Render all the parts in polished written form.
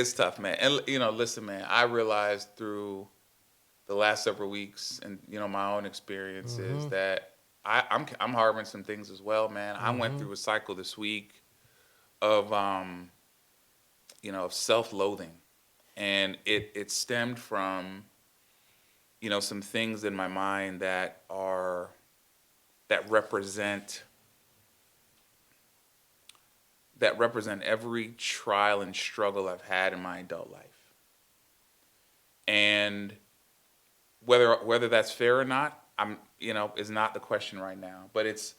it's tough, man. And listen, man. I realized through the last several weeks, and my own experiences, Mm-hmm. that I'm harboring some things as well, man. I went Mm-hmm. through a cycle this week of of self-loathing, and it stemmed from some things in my mind that represent that represent every trial and struggle I've had in my adult life. And whether that's fair or not, is not the question right now. But it's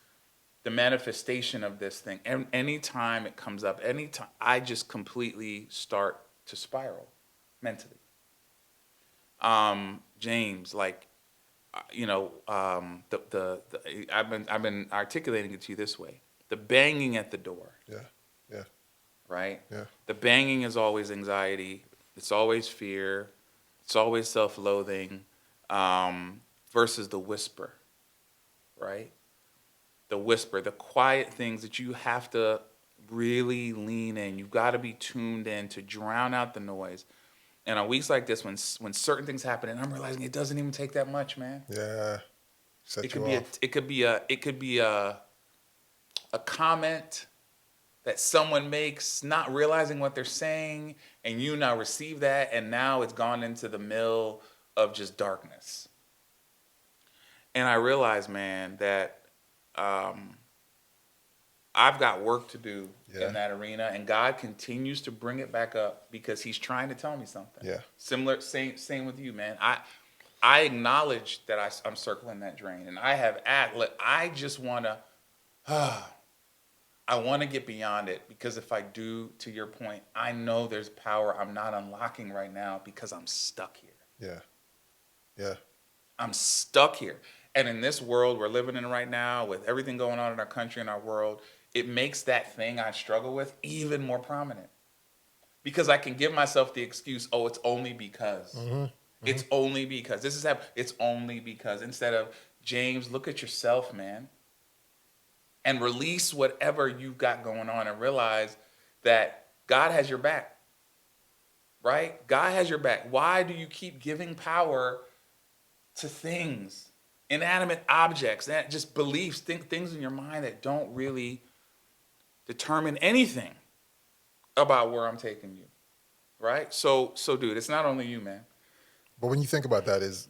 the manifestation of this thing. And anytime it comes up, anytime I just completely start to spiral mentally. James, like, I've been articulating it to you this way: the banging at the door, Yeah. Yeah. right? Yeah. The banging is always anxiety. It's always fear. It's always self-loathing, versus the whisper, right? The whisper, the quiet things that you have to really lean in. You've got to be tuned in to drown out the noise. And on weeks like this, when certain things happen, and I'm realizing it doesn't even take that much, man. Yeah. It Set could you be a off. it could be a it could be a comment that someone makes, not realizing what they're saying, and you now receive that, and now it's gone into the mill of just darkness. And I realize, man, that um, I've got work to do in Yeah. that arena, and God continues to bring it back up because He's trying to tell me something. Yeah. Similar, same with you, man. I acknowledge that I'm circling that drain, and I have at. Look, I just want to. I want to get beyond it because if I do, to your point, I know there's power I'm not unlocking right now because I'm stuck here. Yeah. Yeah. I'm stuck here. And in this world we're living in right now, with everything going on in our country and our world, it makes that thing I struggle with even more prominent. Because I can give myself the excuse, oh, it's only because. Mm-hmm. Mm-hmm. It's only because. This is happening. It's only because. Instead of, James, look at yourself, man, and release whatever you've got going on and realize that God has your back, right? God has your back. Why do you keep giving power to things, inanimate objects, that just beliefs, things in your mind that don't really determine anything about where I'm taking you, right? So, dude, it's not only you, man. But when you think about that, is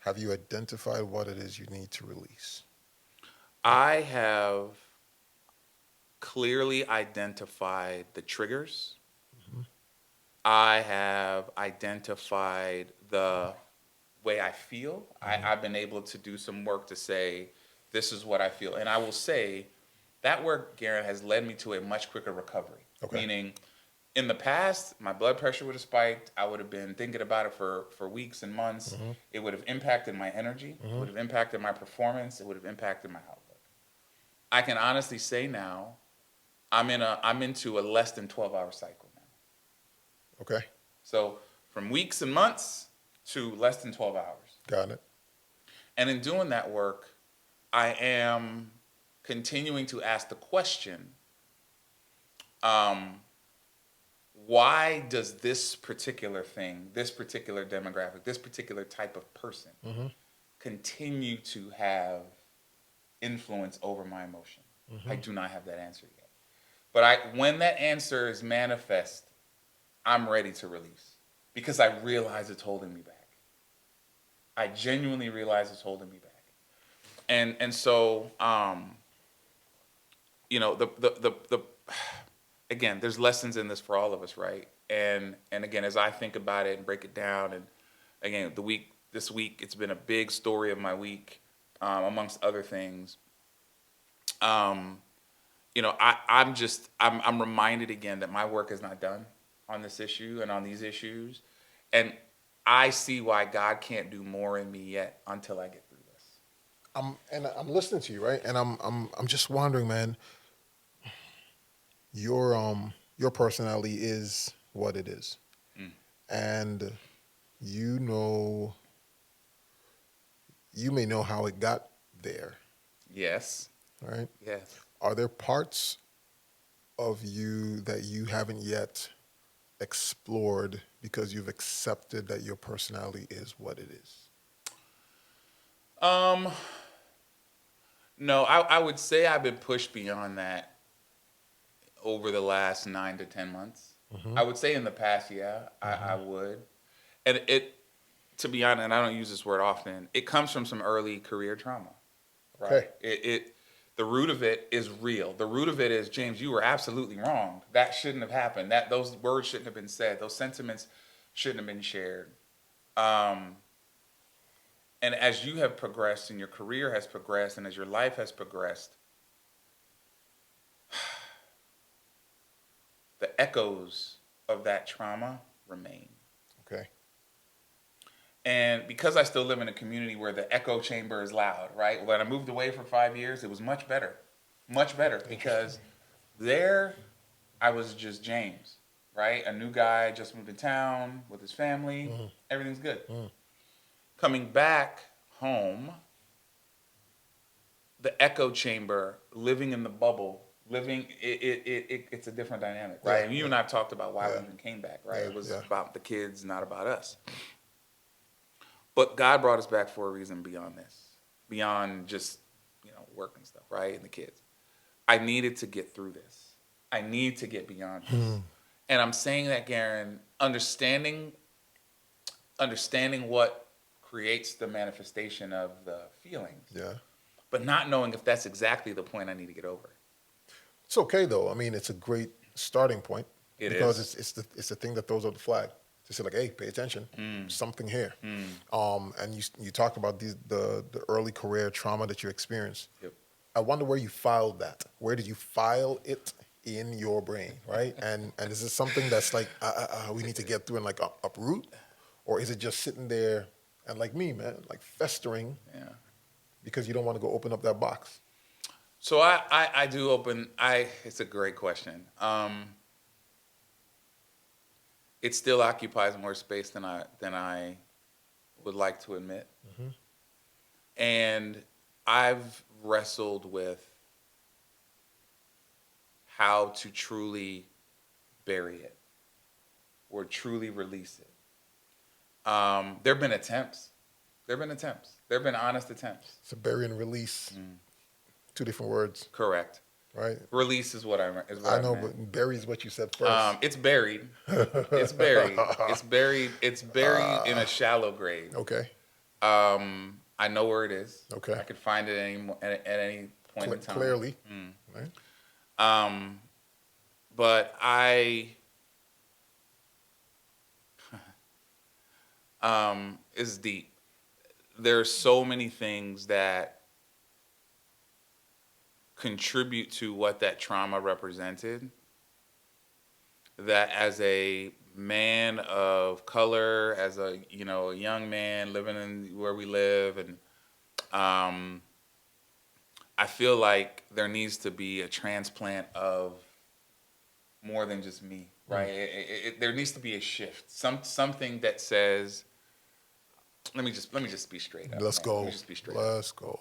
have you identified what it is you need to release? I have clearly identified the triggers. Mm-hmm. I have identified the way I feel. Mm-hmm. I've been able to do some work to say, this is what I feel. And I will say that work, Gerren, has led me to a much quicker recovery. Okay. Meaning, in the past, my blood pressure would have spiked. I would have been thinking about it for weeks and months. Mm-hmm. It would have impacted my energy. It Mm-hmm. would have impacted my performance. It would have impacted my outlook. I can honestly say now, I'm into a less than 12-hour cycle now. Okay. So from weeks and months to less than 12 hours. Got it. And in doing that work, I am continuing to ask the question, um, why does this particular thing, this particular demographic, this particular type of person Mm-hmm. continue to have influence over my emotion? I Mm-hmm. do not have that answer yet. But when that answer is manifest, I'm ready to release because I realize it's holding me back. I genuinely realize it's holding me back. And so the again, there's lessons in this for all of us, right? And again, as I think about it and break it down, and again, this week, it's been a big story of my week, amongst other things. Um, I'm reminded again that my work is not done on this issue and on these issues, and I see why God can't do more in me yet until I get through this. I'm listening to you, right? And I'm just wondering, man, your personality is what it is. Mm. And you know you may know how it got there, Yes, right? yes. Are there parts of you that you haven't yet explored because you've accepted that your personality is what it is? Um, no, I would say I've been pushed beyond that over the last 9 to 10 months. Mm-hmm. I would say in the past, yeah, I Mm-hmm. would. And it, to be honest, and I don't use this word often, it comes from some early career trauma, Okay. right? The root of it is real. The root of it is, James, you were absolutely wrong. That shouldn't have happened. Those words shouldn't have been said. Those sentiments shouldn't have been shared. Um, and as you have progressed and your career has progressed and as your life has progressed, the echoes of that trauma remain. Okay. And because I still live in a community where the echo chamber is loud, right? When I moved away for 5 years, it was much better, because there I was just James, right? A new guy just moved to town with his family. Mm-hmm. Everything's good. Mm-hmm. Coming back home, the echo chamber, living in the bubble, it's a different dynamic, right? Yeah. And you and Yeah. I have talked about why we Yeah. even came back, right? Yeah. It was Yeah. about the kids, not about us. But God brought us back for a reason beyond this, beyond just, work and stuff, right? And the kids. I needed to get through this. I need to get beyond Hmm. this. And I'm saying that, Gerren, understanding what creates the manifestation of the feelings, Yeah. but not knowing if that's exactly the point I need to get over. It's okay though. I mean, it's a great starting point It because is. it's the thing that throws up the flag to say like, hey, pay attention, Mm, something here. mm, And you talk about the early career trauma that you experienced. yep. I wonder where you filed that. Where did you file it in your brain, right? And is it something that's like we need to get through and like uproot, or is it just sitting there and like me, man, like festering Yeah. because you don't want to go open up that box? So I do it's a great question. It still occupies more space than I would like to admit. Mm-hmm. And I've wrestled with how to truly bury it or truly release it. There have been attempts. There have been attempts. There have been honest attempts. So bury and release, Mm, two different words, correct. right? Release is what I I know, meant. but bury is what you said first. It's buried. It's buried. It's buried. It's buried in a shallow grave. Okay. I know where it is. Okay. I could find it at any point in time. Clearly. Mm. Right? But it's deep. There's so many things that contribute to what that trauma represented, that as a man of color, as a young man living in where we live, and I feel like there needs to be a transplant of more than just me, right? There needs to be a shift, something that says, let me just be straight up. Let's Man. go. Let me just be straight up. Let's go.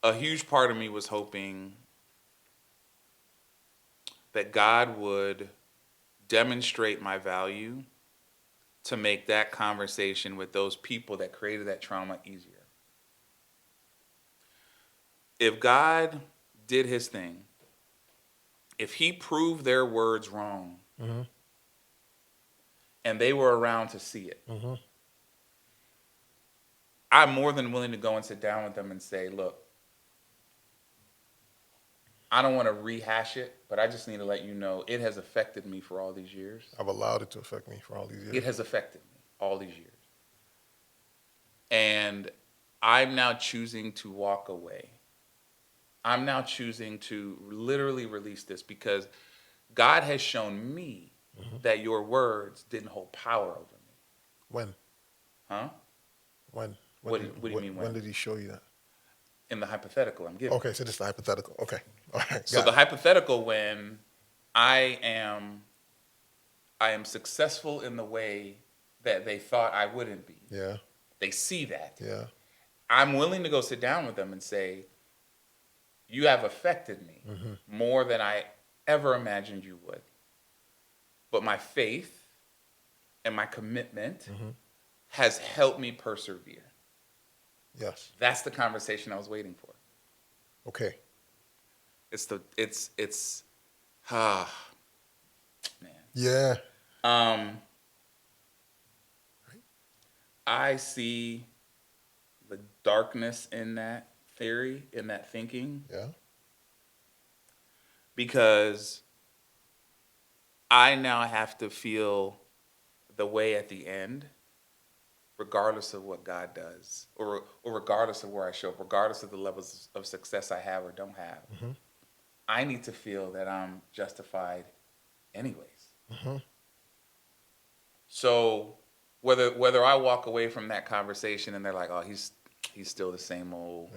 A huge part of me was hoping that God would demonstrate my value to make that conversation with those people that created that trauma easier. If God did his thing, if he proved their words wrong, Mm-hmm. and they were around to see it, Mm-hmm. I'm more than willing to go and sit down with them and say, look, I don't want to rehash it, but I just need to let you know it has affected me for all these years. I've allowed it to affect me for all these years. It has affected me all these years. And I'm now choosing to walk away. I'm now choosing to literally release this because God has shown me that your words didn't hold power over me. When? Huh? When? What do you mean when? When did he show you that? In the hypothetical I'm giving. Okay, so this is the hypothetical. Okay. All right. So the hypothetical, when I am successful in the way that they thought I wouldn't be. Yeah. They see that. Yeah. I'm willing to go sit down with them and say, you have affected me more than I ever imagined you would. but my faith and my commitment has helped me persevere. Yes. That's the conversation I was waiting for. Okay. Man. Yeah. I see the darkness in that theory, in that thinking, Yeah. because I now have to feel the way at the end, regardless of what God does, or regardless of where I show up, regardless of the levels of success I have or don't have. I need to feel that I'm justified anyways. So whether I walk away from that conversation and they're like, oh, he's still the same old,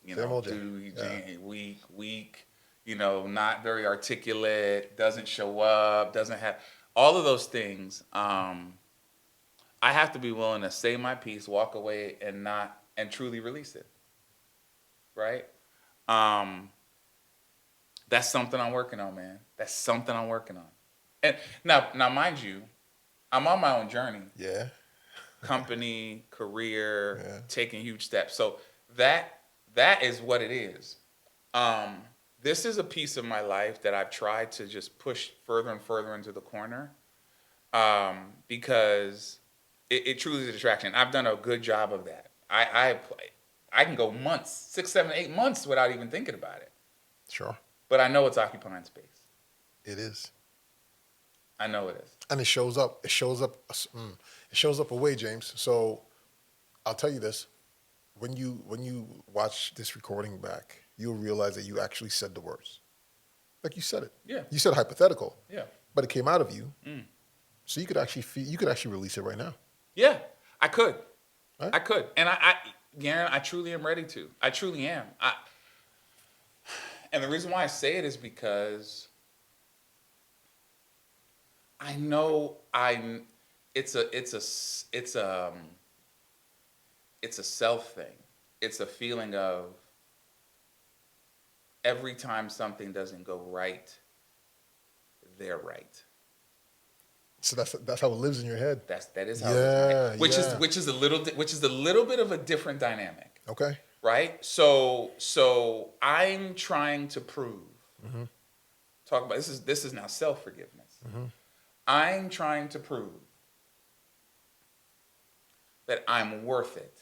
Same old dude, yeah. weak, not very articulate, doesn't show up, doesn't have all of those things. I have to be willing to say my piece, walk away, and truly release it. Right? That's something I'm working on, man. That's something I'm working on. And now, mind you, I'm on my own journey. Yeah. Company, career, Yeah. taking huge steps. So that is what it is. This is a piece of my life that I've tried to just push further and further into the corner, because it truly is a distraction. I've done a good job of that. I can go months, 6, 7, 8 months without even thinking about it. Sure. But I know it's occupying space. It is. I know it is. And it shows up. It shows up. It shows up a way, James. So I'll tell you this: when you watch this recording back, you'll realize that you actually said the words, like you said it. Yeah. You said hypothetical. Yeah. But it came out of you. So you could actually release it right now. Yeah, I could. Right? I could. And Gerren, I truly am ready to. I truly am. And the reason why I say it is because I know it's a self thing. It's a feeling of every time something doesn't go right, they're right. So that's how it lives in your head. That is how it is in my head. Yeah. Which is a little bit of a different dynamic. Okay. Right? So I'm trying to prove. Talk about this is now self-forgiveness. I'm trying to prove that I'm worth it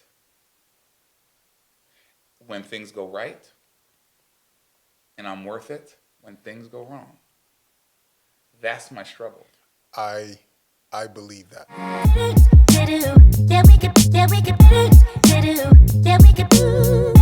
when things go right, and I'm worth it when things go wrong. That's my struggle. I believe that. Then we could